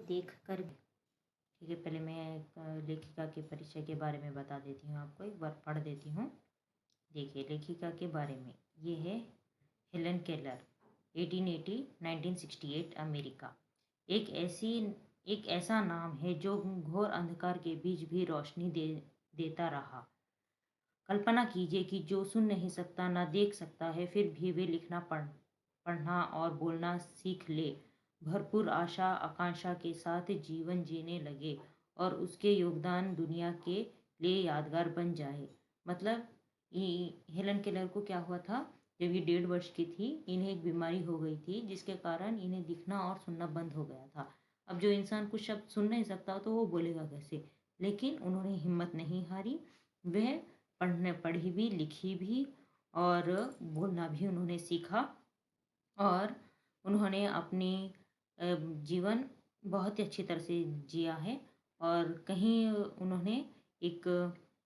देखकर भी। ठीक है, पहले मैं लेखिका के परिचय के बारे में बता देती हूँ आपको, एक बार पढ़ देती हूँ। देखिए, लेखिका के बारे में ये है हेलन केलर, 1880-1968, अमेरिका। एक ऐसा नाम है जो घोर अंधकार के बीच भी रोशनी देता रहा। कल्पना कीजिए कि जो सुन नहीं सकता, ना देख सकता है, फिर भी वे लिखना, पढ़ना और बोलना सीख ले। भरपूर आशा आकांक्षा के साथ जीवन जीने लगे और उसके योगदान दुनिया के लिए यादगार बन जाए। मतलब हेलन केलर को क्या हुआ था, जब ये 1.5 वर्ष की थी, इन्हें एक बीमारी हो गई थी जिसके कारण इन्हें दिखना और सुनना बंद हो गया था। अब जो इंसान कुछ शब्द सुन नहीं सकता तो वो बोलेगा कैसे। लेकिन उन्होंने हिम्मत नहीं हारी। वह पढ़ी भी, लिखी भी और बोलना भी उन्होंने सीखा। और उन्होंने अपनी जीवन बहुत ही अच्छी तरह से जिया है। और कहीं उन्होंने एक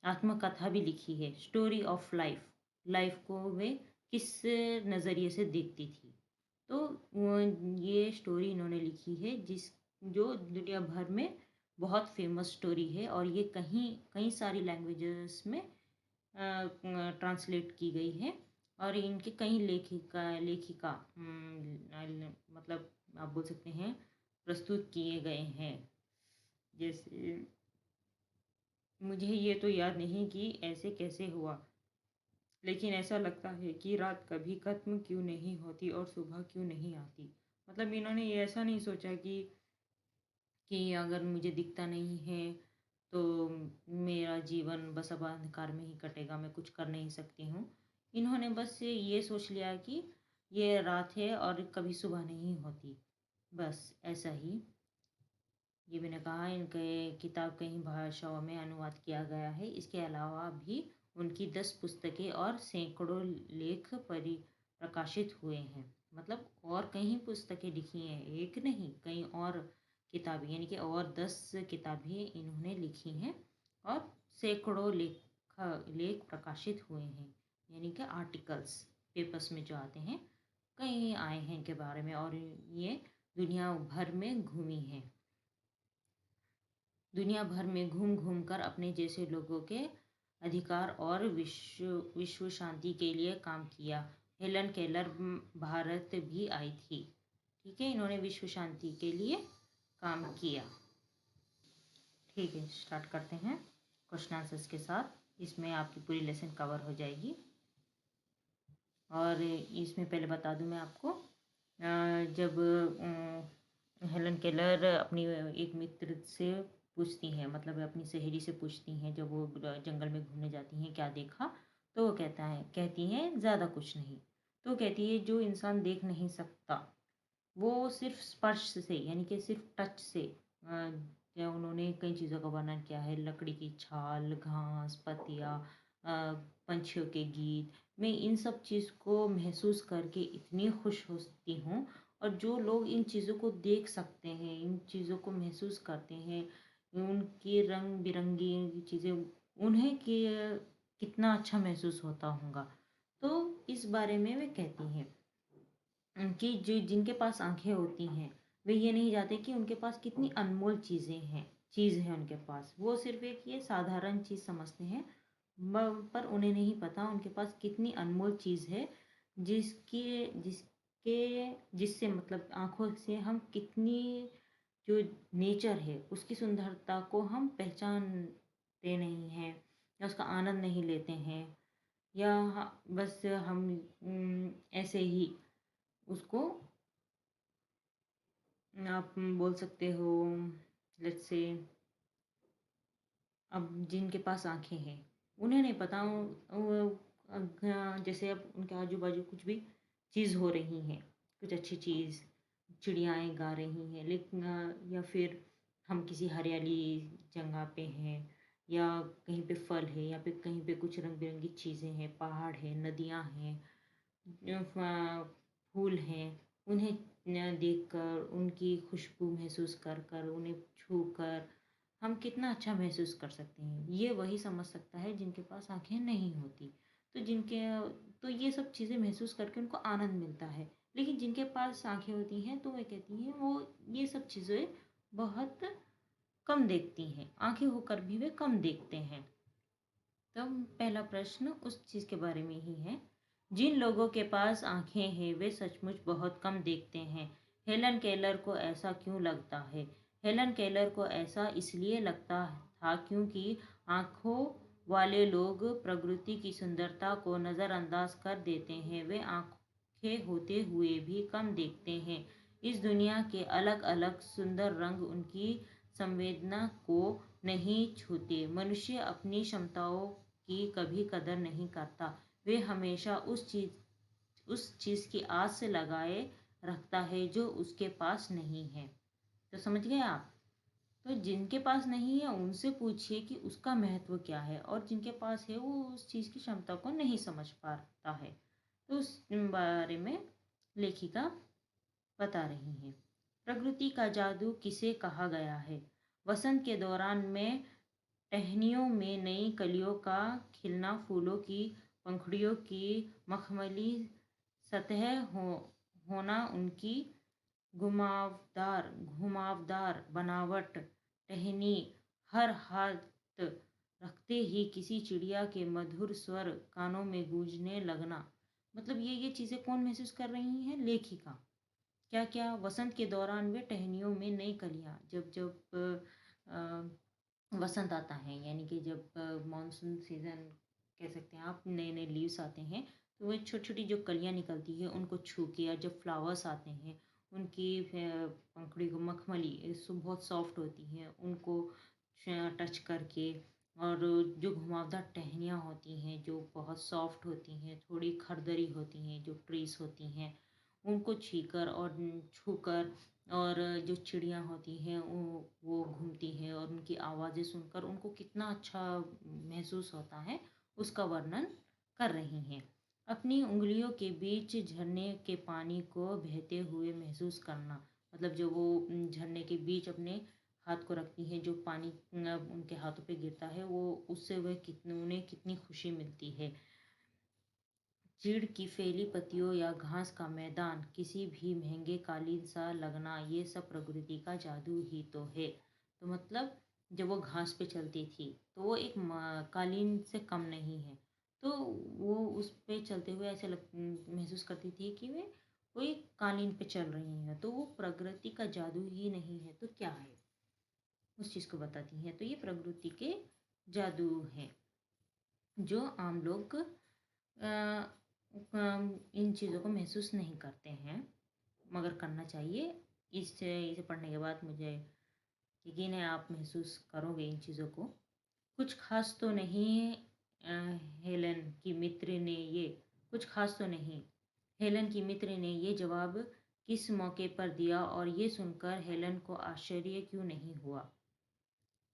आत्मकथा भी लिखी है, स्टोरी ऑफ लाइफ। लाइफ को वे किस नज़रिए से देखती थी। तो ये स्टोरी इन्होंने लिखी है जो दुनिया भर में बहुत फेमस स्टोरी है और ये कई सारी लैंग्वेजेस में ट्रांसलेट की गई है। और इनके कई लेखिका मतलब आप बोल सकते हैं प्रस्तुत किए गए हैं। जैसे मुझे ये तो याद नहीं कि ऐसे कैसे हुआ, लेकिन ऐसा लगता है कि रात कभी खत्म क्यों नहीं होती और सुबह क्यों नहीं आती। मतलब इन्होंने ये ऐसा नहीं सोचा कि अगर मुझे दिखता नहीं है तो मेरा जीवन बस अब अंधकार में ही कटेगा, मैं कुछ कर नहीं सकती हूँ। इन्होंने बस ये सोच लिया कि ये रात है और कभी सुबह नहीं होती, बस ऐसा ही। ये मैंने कहा, इनके किताब कई भाषाओं में अनुवाद किया गया है। इसके अलावा भी उनकी 10 पुस्तकें और सैकड़ों लेख प्रकाशित हुए हैं। मतलब और कई पुस्तकें लिखी हैं, एक नहीं कई और किताबें, यानी कि और 10 किताबें इन्होंने लिखी हैं और सैकड़ों लेख प्रकाशित हुए हैं, यानी कि आर्टिकल्स पेपर्स में जो आते हैं, कई आए हैं इनके बारे में। और ये दुनिया भर में घूमी हैं, दुनिया भर में घूम घूम कर अपने जैसे लोगों के अधिकार और विश्व शांति के लिए काम किया। हेलन केलर भारत भी आई थी। ठीक है, इन्होंने विश्व शांति के लिए काम किया। ठीक है, स्टार्ट करते हैं क्वेश्चन आंसर्स के साथ। इसमें आपकी पूरी लेसन कवर हो जाएगी। और इसमें पहले बता दूं मैं आपको, जब हेलन केलर अपनी एक मित्र से पूछती हैं, मतलब अपनी सहेली से पूछती हैं, जब वो जंगल में घूमने जाती हैं, क्या देखा। तो वो कहती हैं ज़्यादा कुछ नहीं। तो कहती है जो इंसान देख नहीं सकता वो सिर्फ स्पर्श से, यानी कि सिर्फ टच से, या उन्होंने कई चीज़ों का वर्णन किया है, लकड़ी की छाल, घास, पत्तियाँ, पंछियों के गीत। मैं इन सब चीज़ को महसूस करके इतनी खुश होती हूँ। और जो लोग इन चीज़ों को देख सकते हैं, इन चीज़ों को महसूस करते हैं, उनकी रंग बिरंगी चीज़ें, उन्हें कितना अच्छा महसूस होता होगा। तो इस बारे में वे कहती हैं कि जो जिनके पास आंखें होती हैं वे ये नहीं जानते कि उनके पास कितनी अनमोल चीज़ है उनके पास। वो सिर्फ एक ये साधारण चीज़ समझते हैं, पर उन्हें नहीं पता उनके पास कितनी अनमोल चीज़ है, जिससे मतलब आंखों से हम कितनी, जो नेचर है उसकी सुंदरता को हम पहचानते नहीं हैं, या उसका आनंद नहीं लेते हैं, या बस हम ऐसे ही उसको, आप बोल सकते हो, लेट्स से, अब जिनके पास आंखें हैं उन्हें नहीं पता जैसे अब उनके आजू बाजू कुछ भी चीज़ हो रही है, कुछ अच्छी चीज़, चिड़ियाएँ गा रही हैं, लेकिन या फिर हम किसी हरियाली जगह पे हैं, या कहीं पे फल है, या फिर कहीं पे कुछ रंग बिरंगी चीज़ें हैं, पहाड़ है, नदियाँ हैं, फूल हैं, उन्हें देखकर, उनकी खुशबू महसूस कर कर, उन्हें छू कर हम कितना अच्छा महसूस कर सकते हैं। ये वही समझ सकता है जिनके पास आंखें नहीं होती। तो तो ये सब चीज़ें महसूस करके उनको आनंद मिलता है। लेकिन जिनके पास आंखें होती हैं तो वे कहती हैं वो ये सब चीज़ें बहुत कम देखती हैं, आँखें होकर भी वे कम देखते हैं। तो पहला प्रश्न उस चीज़ के बारे में ही है। जिन लोगों के पास आँखें हैं, वे सचमुच बहुत कम देखते हैं। हेलन केलर को ऐसा क्यों लगता है? हेलन केलर को ऐसा इसलिए लगता था क्योंकि आँखों वाले लोग प्रकृति की सुंदरता को नज़रअंदाज कर देते हैं। वे आँखें होते हुए भी कम देखते हैं। इस दुनिया के अलग-अलग सुंदर रंग उनकी संवेदना को नहीं छूते। मनुष्य अपनी क्षमताओं की कभी कदर नहीं करता। वे हमेशा उस चीज़ की आस लगाए रखता है जो उसके पास नहीं है। तो समझ गए आप? तो जिनके पास नहीं है उनसे पूछिए कि उसका महत्व क्या है, और जिनके पास है वो उस चीज़ की क्षमता को नहीं समझ पाता है। तो उस बारे में लेखिका बता रही हैं। प्रकृति का जादू किसे कहा गया है? वसंत के दौरान में टहनियों में नई कलियों का खिलना, फूलों की पंखुड़ियों की मखमली सतह होना, उनकी घुमावदार घुमावदार बनावट, टहनी हर हाथ रखते ही किसी चिड़िया के मधुर स्वर कानों में गूंजने लगना। मतलब ये चीज़ें कौन महसूस कर रही हैं? लेखिका। क्या क्या? वसंत के दौरान वे टहनियों में नई कलियां, जब जब वसंत आता है, यानी कि जब मानसून सीजन कह सकते हैं आप, नए नए लीव्स आते हैं, तो वो छोटी छोटी जो कलियां निकलती है उनको छू के, या जब फ्लावर्स आते हैं उनकी पंखुड़ी को, मखमली बहुत सॉफ्ट होती हैं, उनको टच करके, और जो घुमावदार टहनियाँ होती हैं जो बहुत सॉफ्ट होती हैं, थोड़ी खरदरी होती हैं, जो ट्रीज होती हैं, उनको छीकर और छूकर, और जो चिड़ियाँ होती हैं वो घूमती हैं, और उनकी आवाज़ें सुनकर उनको कितना अच्छा महसूस होता है, उसका वर्णन कर रही हैं। अपनी उंगलियों के बीच झरने के पानी को बहते हुए महसूस करना, मतलब जो वो झरने के बीच अपने हाथ को रखती हैं, जो पानी उनके हाथों पे गिरता है, वो उससे वह कितने उन्हें कितनी खुशी मिलती है। चीड़ की फैली पत्तियों या घास का मैदान, किसी भी महंगे कालीन सा लगना, ये सब प्रकृति का जादू ही तो है। तो मतलब जब वो घास पे चलती थी तो वो एक कालीन से कम नहीं है। तो वो उस पे चलते हुए ऐसे महसूस करती थी कि वे कोई कालीन पे चल रही हैं। तो वो प्रकृति का जादू ही नहीं है तो क्या है, उस चीज़ को बताती हैं। तो ये प्रकृति के जादू हैं जो आम लोग इन चीज़ों को महसूस नहीं करते हैं, मगर करना चाहिए। इसे पढ़ने के बाद मुझे यकीन है आप महसूस करोगे इन चीज़ों को। कुछ खास तो नहीं, हेलन की मित्र ने ये कुछ खास तो नहीं, हेलन की मित्र ने ये जवाब किस मौके पर दिया, और ये सुनकर हेलन को आश्चर्य क्यों नहीं हुआ?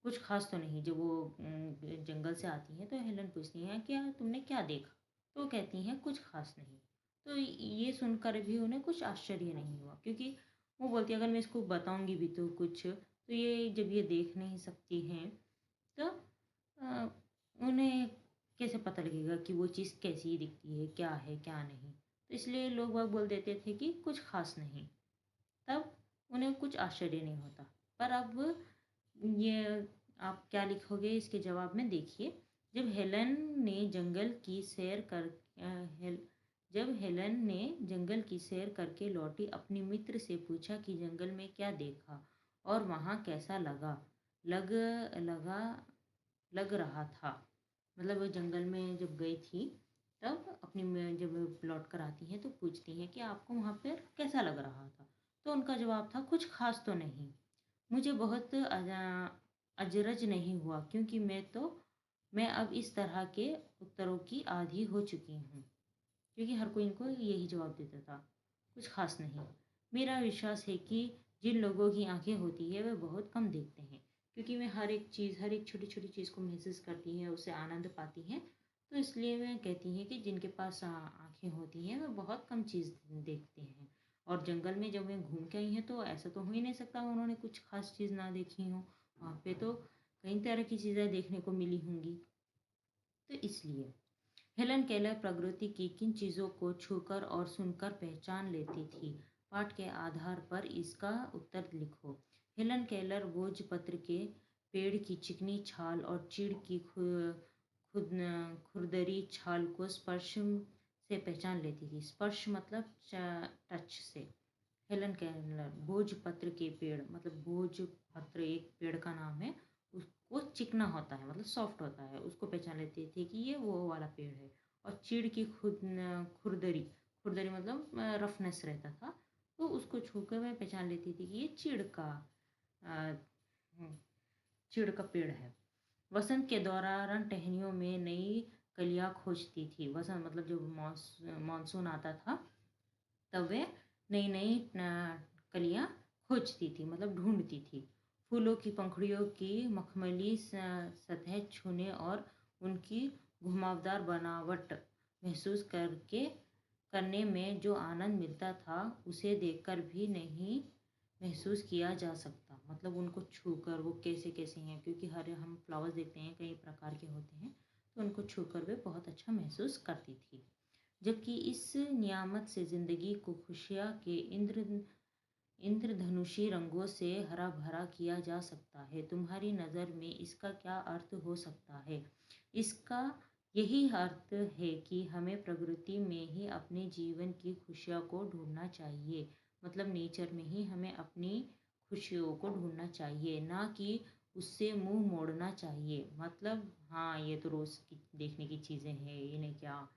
कुछ खास तो नहीं। जब वो जंगल से आती हैं तो हेलन पूछती हैं, क्या तुमने क्या देखा? तो वो कहती हैं कुछ खास नहीं। तो ये सुनकर भी उन्हें कुछ आश्चर्य नहीं हुआ, क्योंकि वो बोलती है अगर मैं इसको बताऊंगी भी तो कुछ, तो ये जब ये देख नहीं सकती हैं तो अ, उन्हें कैसे पता लगेगा कि वो चीज़ कैसी दिखती है क्या नहीं। तो इसलिए लोग वह बोल देते थे कि कुछ खास नहीं, तब उन्हें कुछ आश्चर्य नहीं होता। पर अब ये आप क्या लिखोगे इसके जवाब में, देखिए। जब हेलन ने जंगल की सैर कर अ, हेल, जब हेलन ने जंगल की सैर करके लौटी, अपनी मित्र से पूछा कि जंगल में क्या देखा और वहाँ कैसा लगा। लग लगा लग रहा था। मतलब वो जंगल में जब गई थी, तब जब लौट कर आती हैं तो पूछती हैं कि आपको वहाँ पर कैसा लग रहा था। तो उनका जवाब था कुछ खास तो नहीं, मुझे बहुत अजरज नहीं हुआ, क्योंकि मैं अब इस तरह के उत्तरों की आदी हो चुकी हूँ। क्योंकि हर कोई इनको यही जवाब देता था, कुछ खास नहीं। मेरा विश्वास है कि जिन लोगों की आंखें होती है वे बहुत कम देखते हैं, क्योंकि वे हर एक चीज़, हर एक छोटी छोटी चीज़ को महसूस करती हैं, उससे आनंद पाती हैं। तो इसलिए वे कहती हैं कि जिनके पास आंखें होती हैं वे बहुत कम चीज़ देखते हैं। और जंगल में जब वे घूम के आई हैं तो ऐसा तो हो ही नहीं सकता उन्होंने कुछ खास चीज़ ना देखी हो। वहाँ पे तो कई तरह की चीज़ें देखने को मिली होंगी। तो इसलिए हेलन केलर प्रकृति की किन चीज़ों को छूकर और सुनकर पहचान लेती थी? पाठ के आधार पर इसका उत्तर लिखो। हेलन केलर भोजपत्र के पेड़ की चिकनी छाल और चीड़ की खुरदरी छाल को स्पर्श से पहचान लेती थी। स्पर्श मतलब टच से। हेलन केलर भोजपत्र के पेड़ मतलब भोजपत्र एक पेड़ का नाम है। उसको चिकना होता है मतलब सॉफ्ट होता है, उसको पहचान लेते थे कि ये वो वाला पेड़ है। और चीड़ की खुरदरी, खुरदरी मतलब रफनेस रहता था, तो उसको छूकर मैं पहचान लेती थी कि ये अ, चीड़ का पेड़ है। वसंत के दौरान टहनियों में नई कलियां खोजती थी। वसंत मतलब जब मानसून आता था, तब वे नई नई कलियां खोजती थी मतलब ढूंढती थी। फूलों की पंखुड़ियों की मखमली सतह छूने और उनकी घुमावदार बनावट महसूस करने में जो आनंद मिलता था, उसे देखकर भी नहीं महसूस किया जा सकता। मतलब उनको छूकर वो कैसे कैसे हैं, क्योंकि हर हम फ्लावर्स देखते हैं कई प्रकार के होते हैं, तो उनको छूकर वे बहुत अच्छा महसूस करती थी। जबकि इस नियामत से जिंदगी को खुशियाँ के इंद्रधनुषी रंगों से हरा भरा किया जा सकता है। तुम्हारी नज़र में इसका क्या अर्थ हो सकता है? इसका यही अर्थ है कि हमें प्रकृति में ही अपने जीवन की खुशियों को ढूंढना चाहिए। मतलब नेचर में ही हमें अपनी खुशियों को ढूंढना चाहिए, ना कि उससे मुंह मोड़ना चाहिए। मतलब हाँ, ये तो रोज़ की देखने की चीज़ें हैं, इन्हें क्या,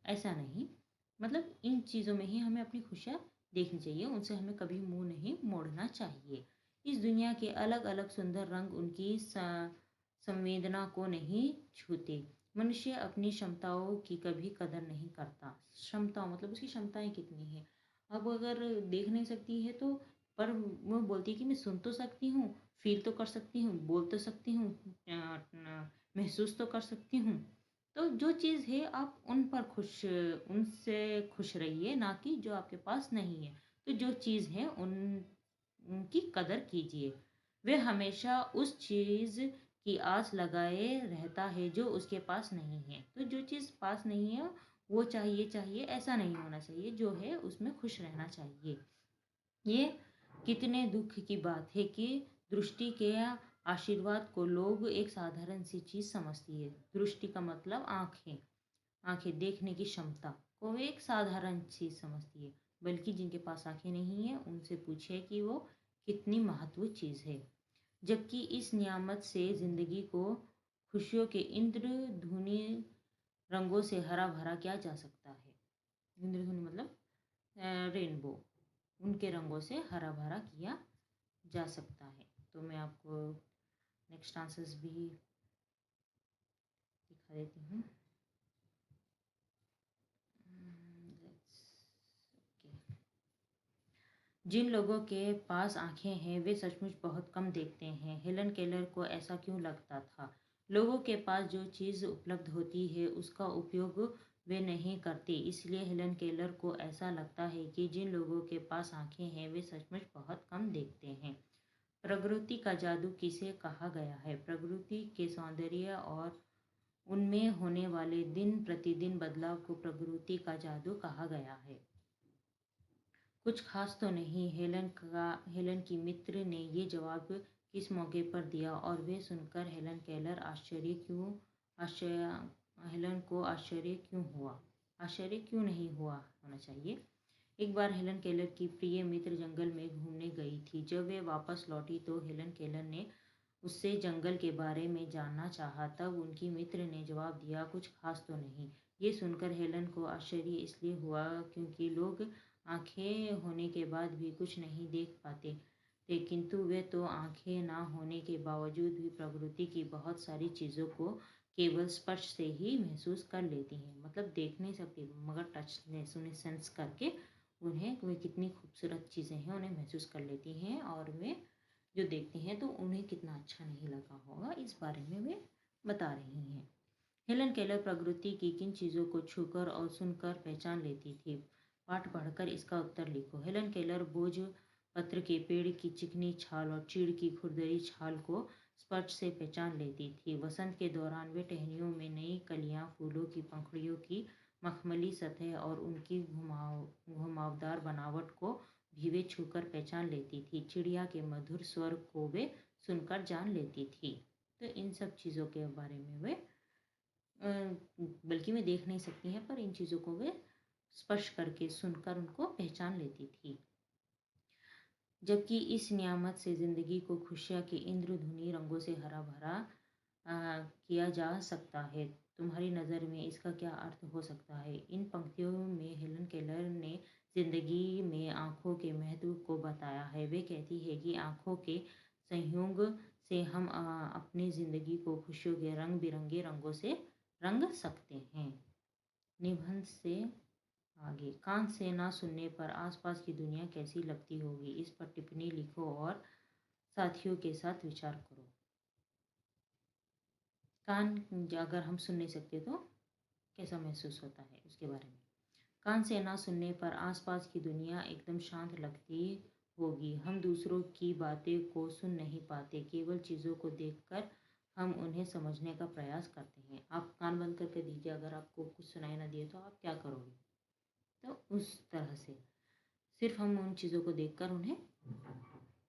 ऐसा नहीं। मतलब इन चीज़ों में ही हमें अपनी खुशियाँ देखनी चाहिए, उनसे हमें कभी मुंह नहीं मोड़ना चाहिए। इस दुनिया के अलग अलग सुंदर रंग उनकी संवेदना को नहीं छूते। मनुष्य अपनी क्षमताओं की कभी कदर नहीं करता। क्षमताओं मतलब उसकी क्षमताएं कितनी हैं। अब अगर देख नहीं सकती है तो, पर वो बोलती है कि मैं सुन तो सकती हूँ, फील तो कर सकती हूँ, बोल तो सकती हूँ, महसूस तो कर सकती हूँ। तो जो चीज़ है आप उनसे खुश रहिए, ना कि जो आपके पास नहीं है। तो जो चीज़ है उनकी कदर कीजिए। वे हमेशा उस चीज़ की आस लगाए रहता है जो उसके पास नहीं है। तो जो चीज़ पास नहीं है वो चाहिए चाहिए ऐसा नहीं होना चाहिए, जो है उसमें खुश रहना चाहिए। ये कितने दुख की बात है कि दृष्टि के आशीर्वाद को लोग एक साधारण सी चीज समझती है। दृष्टि का मतलब आंखें, आंखें देखने की क्षमता को वे एक साधारण चीज समझती है। बल्कि जिनके पास आंखें नहीं है उनसे पूछे कि वो कितनी महत्व चीज है। जबकि इस नियामत से जिंदगी को खुशियों के इंद्रधुनी रंगों से हरा भरा किया जा सकता है। इंद्रधुनी मतलब रेनबो, उनके रंगों से हरा भरा किया जा सकता है। तो मैं आपको नेक्स्ट आंसर्स भी दिखा देती हूँ। ओके। जिन लोगों के पास आंखें हैं वे सचमुच बहुत कम देखते हैं। हेलन केलर को ऐसा क्यों लगता था? लोगों के पास जो चीज़ उपलब्ध होती है उसका उपयोग वे नहीं करते, इसलिए हेलन केलर को ऐसा लगता है कि जिन लोगों के पास आंखें हैं वे सचमुच बहुत कम देखते हैं। प्रकृति का जादू किसे कहा गया है? प्रकृति के सौंदर्य और उनमें होने वाले दिन प्रतिदिन बदलाव को प्रकृति का जादू कहा गया है। कुछ खास तो नहीं, हेलन की मित्र ने ये जवाब किस मौके पर दिया, और वे सुनकर आश्चर्य हेलन को आश्चर्य क्यों हुआ? आश्चर्य क्यों नहीं हुआ होना चाहिए। एक बार हेलन केलर की प्रिय मित्र जंगल में घूमने गई थी। जब वे वापस लौटी तो हेलन केलर ने उससे जंगल के बारे में जानना चाहा। तब उनकी मित्र ने जवाब दिया, कुछ खास तो नहीं। ये सुनकर हेलन को आश्चर्य इसलिए हुआ क्योंकि लोग आंखें होने के बाद भी कुछ नहीं देख पाते थे, किंतु वे तो आंखें ना होने के बावजूद भी प्रकृति की बहुत सारी चीज़ों को केवल स्पर्श से ही महसूस कर लेती हैं। मतलब देख नहीं सकती मगर टच उन्हें सेंस करके उन्हें वे कितनी खूबसूरत चीज़ें हैं उन्हें महसूस कर लेती हैं, और वे जो देखते हैं तो उन्हें कितना अच्छा नहीं लगा होगा, इस बारे में वे बता रही हैं। हेलन केलर प्रकृति की किन चीज़ों को छूकर और सुनकर पहचान लेती थी? पाठ पढ़कर इसका उत्तर लिखो। हेलन केलर भोज पत्र के पेड़ की चिकनी छाल और चीड़ की खुरदरी छाल को स्पर्श से पहचान लेती थी। वसंत के दौरान वे टहनियों में नई कलियां, फूलों की पंखुड़ियों की मखमली सतह और उनकी घुमावदार बनावट को भी वे छूकर पहचान लेती थी। चिड़िया के मधुर स्वर को वे सुनकर जान लेती थी। तो इन सब चीज़ों के बारे में वे बल्कि वे देख नहीं सकती हैं, पर इन चीज़ों को वे स्पर्श करके सुनकर उनको पहचान लेती थी। जबकि इस नियामत से ज़िंदगी को खुशियाँ के इंद्रधुनी रंगों से हरा भरा किया जा सकता है। तुम्हारी नज़र में इसका क्या अर्थ हो सकता है? इन पंक्तियों में हेलन केलर ने ज़िंदगी में आँखों के महत्व को बताया है। वे कहती है कि आँखों के संयोग से हम अपनी ज़िंदगी को खुशियों के रंग बिरंगे रंगों से रंग सकते हैं। निबंध से आगे, कान से ना सुनने पर आसपास की दुनिया कैसी लगती होगी? इस पर टिप्पणी लिखो और साथियों के साथ विचार करो। कान अगर हम सुन नहीं सकते तो कैसा महसूस होता है, उसके बारे में। कान से ना सुनने पर आसपास की दुनिया एकदम शांत लगती होगी। हम दूसरों की बातें को सुन नहीं पाते, केवल चीज़ों को देखकर हम उन्हें समझने का प्रयास करते हैं। आप कान बंद करके दीजिए, अगर आपको कुछ सुनाई ना दिए तो आप क्या करोगे? तो उस तरह से सिर्फ हम उन चीज़ों को देखकर उन्हें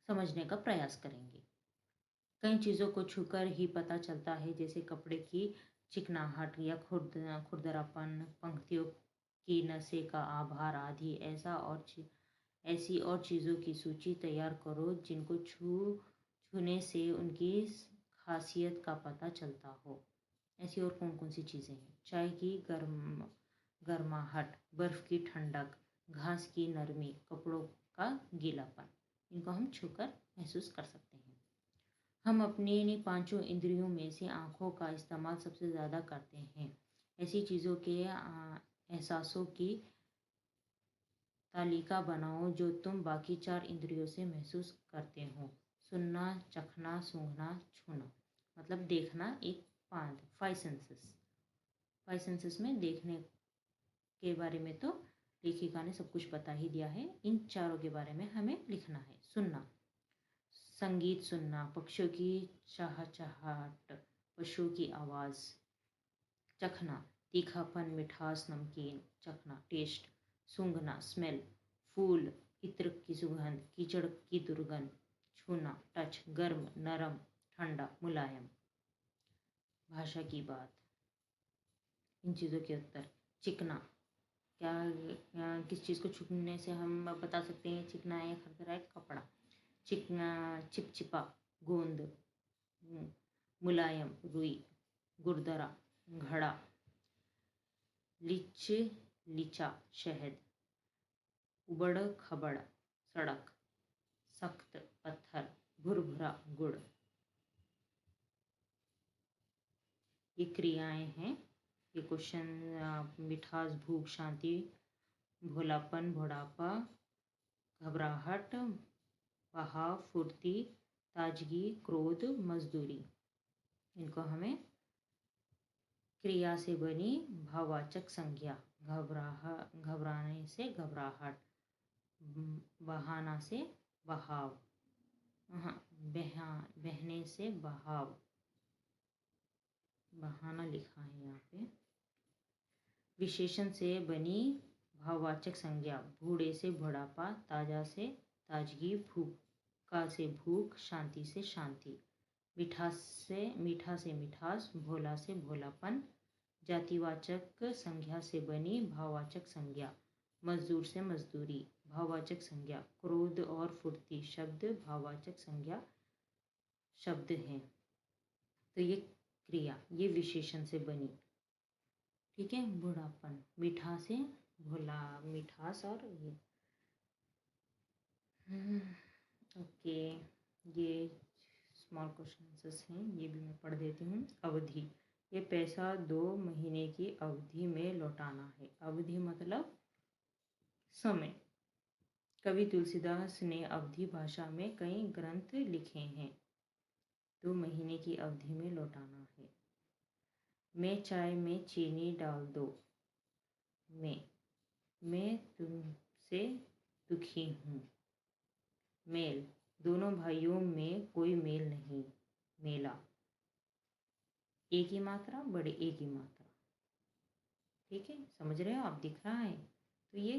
समझने का प्रयास करेंगे। कई चीज़ों को छूकर ही पता चलता है, जैसे कपड़े की चिकनाहट या खुरदरापन, पंक्तियों की नसें का आभार आदि। ऐसी और चीज़ों की सूची तैयार करो जिनको छूने से उनकी खासियत का पता चलता हो। ऐसी और कौन कौन सी चीज़ें हैं? चाय की गर्माहट, बर्फ़ की ठंडक, घास की नरमी, कपड़ों का गीलापन। इनको हम छूकर महसूस कर सकते हैं। हम अपने इन पांचों इंद्रियों में से आँखों का इस्तेमाल सबसे ज़्यादा करते हैं। ऐसी चीज़ों के एहसासों की तालिका बनाओ जो तुम बाकी 4 इंद्रियों से महसूस करते हो। सुनना, चखना, सूंघना, छूना। मतलब देखना एक 5 सेंसेस। 5 सेंसेस में देखने के बारे में तो लेखिका ने सब कुछ बता ही दिया है। इन चारों के बारे में हमें लिखना है। सुनना, संगीत सुनना, पक्षियों की चहचहाट, पशुओं की आवाज़। चखना, तीखापन, मिठास, नमकीन। चखना, टेस्ट। सूंघना, स्मेल, फूल, इत्र की सुगंध, कीचड़ की दुर्गंध। छूना, टच, गर्म, नरम, ठंडा, मुलायम। भाषा की बात। इन चीज़ों के उत्तर। चिकना, क्या किस चीज़ को छूने से हम बता सकते हैं चिकना है या खरखरा है? कपड़ा। चिकना, चिपचिपा, गोंद। मुलायम, रुई। गुरदरा, घड़ा। लिच लिचा, शहद। उबड़ खबड़, सड़क। सख्त, पत्थर। भुरभुरा, गुड़। ये क्रियाएं हैं। ये क्वेश्चन मिठास, भूख, शांति, भोलापन, बुढ़ापा, घबराहट, बहाव, फुर्ती, ताजगी, क्रोध, मजदूरी। इनको हमें क्रिया से बनी भाववाचक संज्ञा। घबराने से घबराहट, बहाना से बहाव, बहने से बहाव, बहाना लिखा है यहाँ पे। विशेषण से बनी भाववाचक संज्ञा। बूढ़े से बुढ़ापा, ताजा से ताजगी, भूखा से भूख, शांति से शांति। मीठा से मिठास, भोला से भोलापन। जातिवाचक संज्ञा से बनी भाववाचक संज्ञा। मजदूर से मजदूरी, भाववाचक संज्ञा। क्रोध और फुर्ती शब्द भाववाचक संज्ञा शब्द हैं। तो ये क्रिया, ये विशेषण से बनी। ठीक है। बुढ़ापन, मीठा से भोला, मिठास और ये। ओके, ये स्मॉल क्वेश्चंस हैं, ये भी मैं पढ़ देती हूँ। अवधि, ये पैसा 2 महीने की अवधि में लौटाना है। अवधि मतलब समय। कवि तुलसीदास ने अवधि भाषा में कई ग्रंथ लिखे हैं। 2 महीने की अवधि में लौटाना है। मैं चाय में चीनी डाल दो। मैं तुमसे दुखी हूँ। मेल, दोनों भाइयों में कोई मेल नहीं। मेला, एक ही मात्रा, बड़े एक ही मात्रा। ठीक है, समझ रहे हो आप? दिख रहा है? तो ये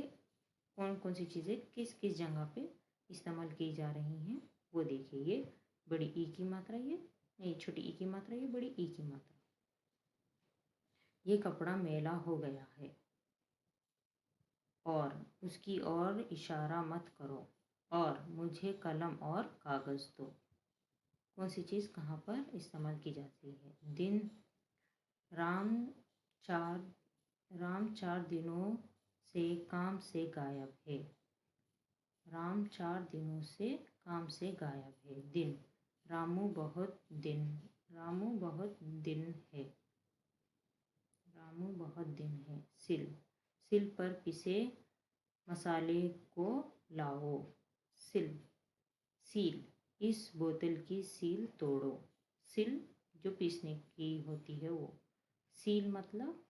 कौन कौन सी चीज़ें किस किस जगह पे इस्तेमाल की जा रही हैं वो देखिए। ये बड़ी ई की मात्रा, ये छोटी ई की मात्रा, ये बड़ी ई की मात्रा। ये कपड़ा मैला हो गया है और उसकी ओर इशारा मत करो और मुझे कलम और कागज़ दो। कौन सी चीज़ कहाँ पर इस्तेमाल की जाती है? दिन राम चार राम 4 दिनों से काम से गायब है। राम 4 दिनों से काम से गायब है। दिन रामू बहुत दिन रामू बहुत दिन है। रामू बहुत दिन है। सिल सिल पर पिसे मसाले को लाओ। सिल सील इस बोतल की सील तोड़ो। सिल जो पीसने की होती है वो। सील मतलब